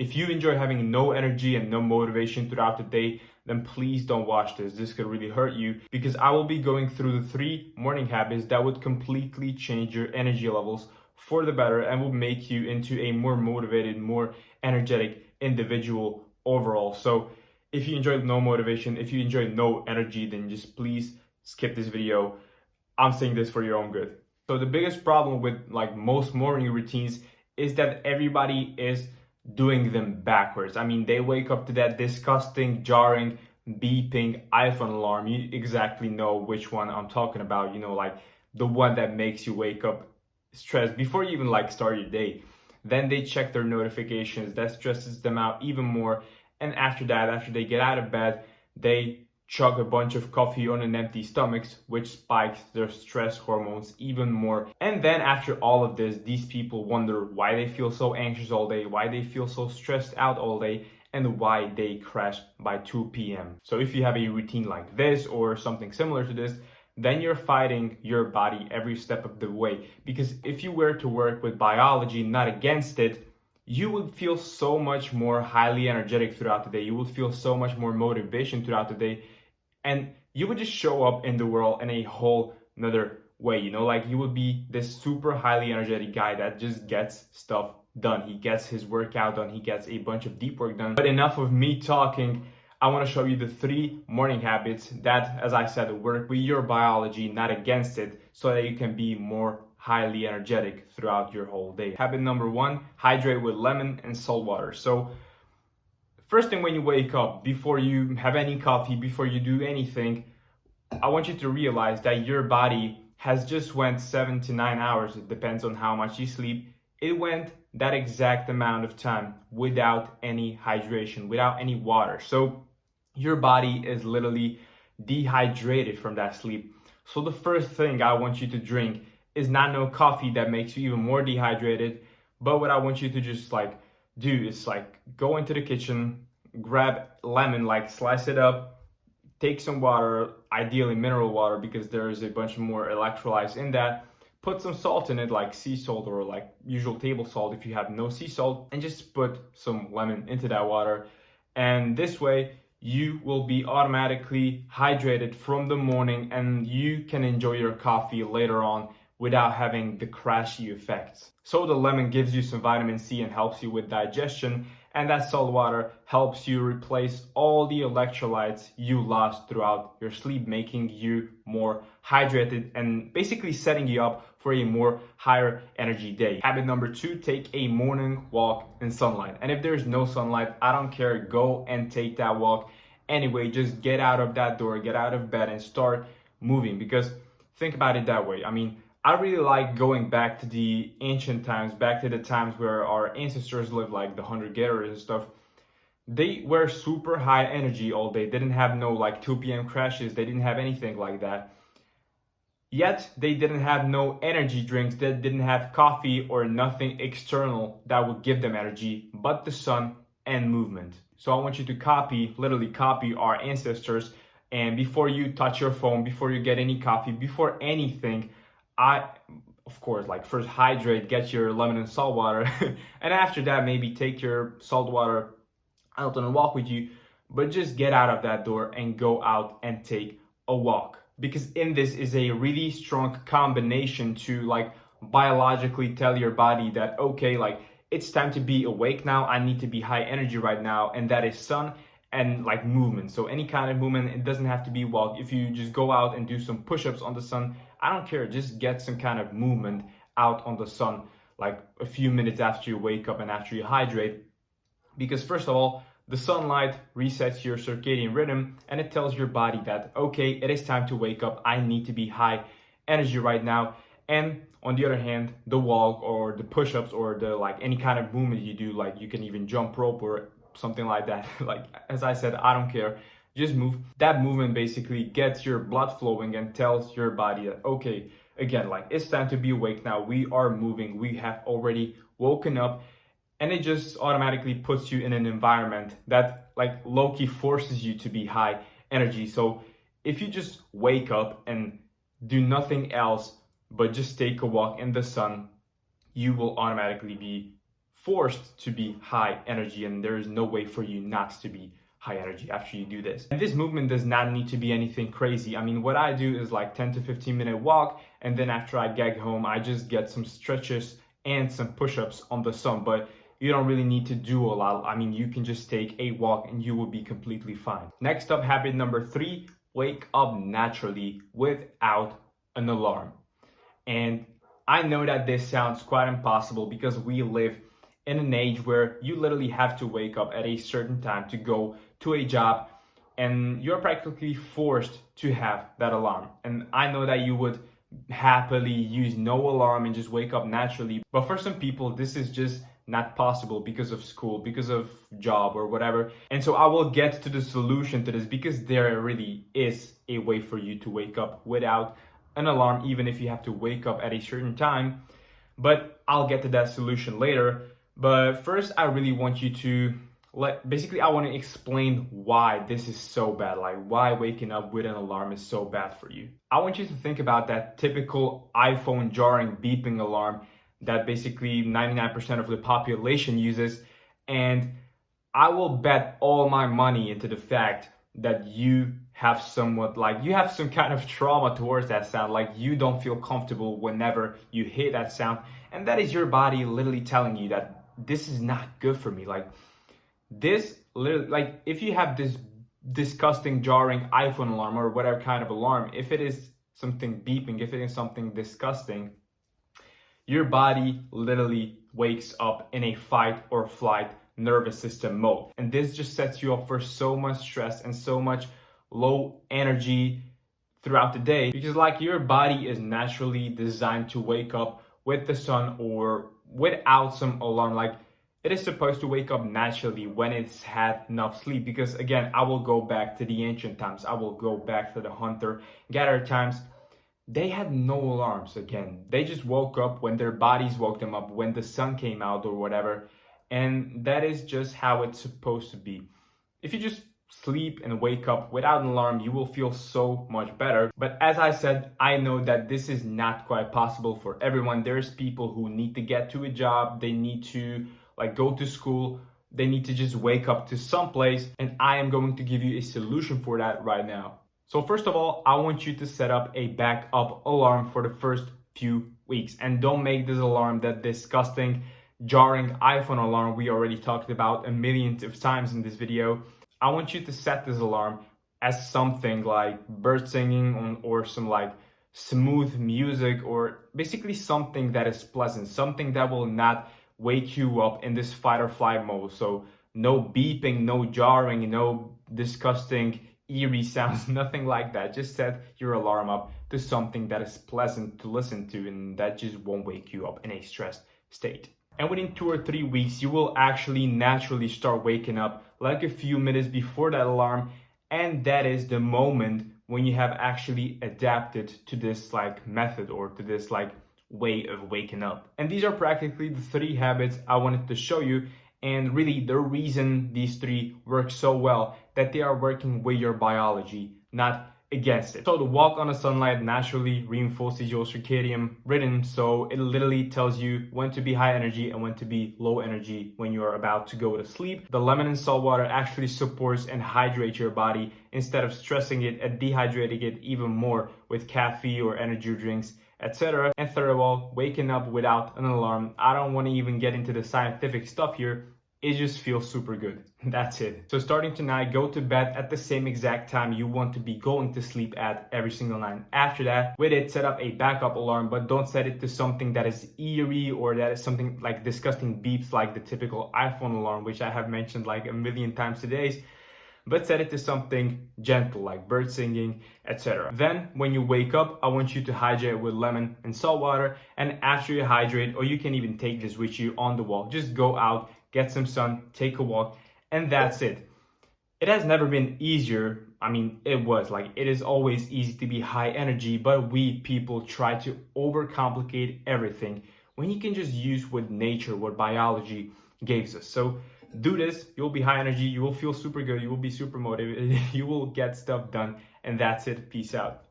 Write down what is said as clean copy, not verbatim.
If you enjoy having no energy and no motivation throughout the day, then please don't watch this. This could really hurt you because I will be going through the 3 morning habits that would completely change your energy levels for the better and will make you into a more motivated, more energetic individual overall. So if you enjoy no motivation, if you enjoy no energy, then just please skip this video. I'm saying this for your own good. So the biggest problem with like most morning routines is that everybody is doing them backwards. I mean, they wake up to that disgusting, jarring, beeping iPhone alarm. You exactly know which one I'm talking about, like the one that makes you wake up stressed before you even like start your day. Then they check their notifications, that stresses them out even more. And after that, after they get out of bed, they chug a bunch of coffee on an empty stomach, which spikes their stress hormones even more. And then after all of this, these people wonder why they feel so anxious all day, why they feel so stressed out all day, and why they crash by 2 p.m. So if you have a routine like this or something similar to this, then you're fighting your body every step of the way. Because if you were to work with biology, not against it, you would feel so much more highly energetic throughout the day. You would feel so much more motivation throughout the day. And you would just show up in the world in a whole nother way, like you would be this super highly energetic guy that just gets stuff done. He gets his workout done, he gets a bunch of deep work done. But enough of me talking. I want to show you the 3 morning habits that, as I said, work with your biology, not against it, so that you can be more highly energetic throughout your whole day. Habit number 1, hydrate with lemon and salt water. So first thing when you wake up, before you have any coffee, before you do anything, I want you to realize that your body has just went 7 to 9 hours. It depends on how much you sleep. It went that exact amount of time without any hydration, without any water. So your body is literally dehydrated from that sleep. So the first thing I want you to drink is not no coffee that makes you even more dehydrated, but what I want you to just do is go into the kitchen, grab lemon, slice it up, take some water, ideally mineral water because there is a bunch more electrolytes in that. Put some salt in it, like sea salt or like usual table salt if you have no sea salt, and just put some lemon into that water. And this way you will be automatically hydrated from the morning and you can enjoy your coffee later on without having the crashy effects. So the lemon gives you some vitamin C and helps you with digestion, and that salt water helps you replace all the electrolytes you lost throughout your sleep, making you more hydrated and basically setting you up for a more higher energy day. Habit number 2, take a morning walk in sunlight. And if there's no sunlight, I don't care, go and take that walk anyway. Just get out of that door, get out of bed and start moving, because think about it that way. I mean, I really like going back to the ancient times, back to the times where our ancestors lived, like the hunter-gatherers and stuff. They were super high energy all day. They didn't have no 2 p.m. crashes. They didn't have anything like that. Yet they didn't have no energy drinks. They didn't have coffee or nothing external that would give them energy but the sun and movement. So I want you to literally copy our ancestors. And before you touch your phone, before you get any coffee, before anything, of course, first hydrate, get your lemon and salt water, and after that, maybe take your salt water out on a walk with you, but just get out of that door and go out and take a walk. Because in this is a really strong combination to biologically tell your body that, okay, it's time to be awake now, I need to be high energy right now, and that is sun and movement. So any kind of movement, it doesn't have to be walk. If you just go out and do some push-ups on the sun, I don't care, just get some kind of movement out on the sun, a few minutes after you wake up and after you hydrate. Because first of all, the sunlight resets your circadian rhythm and it tells your body that, okay, it is time to wake up, I need to be high energy right now. And on the other hand, the walk or the push-ups or the any kind of movement you do, you can even jump rope or something like that. As I said, I don't care, just move. That movement basically gets your blood flowing and tells your body that, okay, again, it's time to be awake now, we are moving, we have already woken up. And it just automatically puts you in an environment that low-key forces you to be high energy. So if you just wake up and do nothing else but just take a walk in the sun, you will automatically be forced to be high energy, and there is no way for you not to be high energy after you do this. And this movement does not need to be anything crazy. I mean, what I do is like 10 to 15 minute walk, and then after I get home, I just get some stretches and some push-ups on the sun. But you don't really need to do a lot. I mean, you can just take a walk and you will be completely fine. Next up, habit number 3, wake up naturally without an alarm. And I know that this sounds quite impossible because we live in an age where you literally have to wake up at a certain time to go to a job, and you're practically forced to have that alarm. And I know that you would happily use no alarm and just wake up naturally, but for some people this is just not possible because of school, because of job or whatever. And so I will get to the solution to this, because there really is a way for you to wake up without an alarm, even if you have to wake up at a certain time. But I'll get to that solution later. But first, I really want you to I want to explain why this is so bad, like why waking up with an alarm is so bad for you. I want you to think about that typical iPhone jarring beeping alarm that basically 99% of the population uses. And I will bet all my money into the fact that you have you have some kind of trauma towards that sound. Like, you don't feel comfortable whenever you hear that sound. And that is your body literally telling you that this is not good for me. Like, if you have this disgusting jarring iPhone alarm or whatever kind of alarm, if it is something beeping, if it is something disgusting, your body literally wakes up in a fight or flight nervous system mode. And this just sets you up for so much stress and so much low energy throughout the day, because like your body is naturally designed to wake up with the sun or without some alarm. Like, it is supposed to wake up naturally when it's had enough sleep. Because again, I will go back to the ancient times. I will go back to the hunter-gatherer times. They had no alarms. Again, they just woke up when their bodies woke them up, when the sun came out or whatever. And that is just how it's supposed to be. If you just sleep and wake up without an alarm, you will feel so much better. But as I said, I know that this is not quite possible for everyone. There's people who need to get to a job, they need to go to school, they need to just wake up to someplace, and I am going to give you a solution for that right now. So first of all, I want you to set up a backup alarm for the first few weeks, and don't make this alarm that disgusting jarring iPhone alarm we already talked about a million of times in this video. I want you to set this alarm as something like bird singing or some smooth music, or basically something that is pleasant, something that will not wake you up in this fight or flight mode. So no beeping, no jarring, no disgusting eerie sounds, nothing like that. Just set your alarm up to something that is pleasant to listen to and that just won't wake you up in a stressed state. And within 2 or 3 weeks, you will actually naturally start waking up like a few minutes before that alarm. And that is the moment when you have actually adapted to this method or to this way of waking up. And these are practically the 3 habits I wanted to show you. And really the reason these 3 work so well, that they are working with your biology, not against it. So the walk on the sunlight naturally reinforces your circadian rhythm. So it literally tells you when to be high energy and when to be low energy when you are about to go to sleep. The lemon and salt water actually supports and hydrates your body instead of stressing it and dehydrating it even more with caffeine or energy drinks, etc. And third of all, waking up without an alarm. I don't want to even get into the scientific stuff here. It just feels super good. That's it. So starting tonight, go to bed at the same exact time you want to be going to sleep at every single night. After that, with it, set up a backup alarm, but don't set it to something that is eerie or that is something like disgusting beeps like the typical iPhone alarm, which I have mentioned like a million times today. But set it to something gentle like bird singing, etc. Then when you wake up, I want you to hydrate with lemon and salt water. And after you hydrate, or you can even take this with you on the walk, just go out, get some sun, take a walk, and that's it. It has never been easier. I mean, it is always easy to be high energy, but we people try to overcomplicate everything when you can just use what nature, what biology gives us. So do this, you'll be high energy, you will feel super good, you will be super motivated, you will get stuff done, and that's it. Peace out.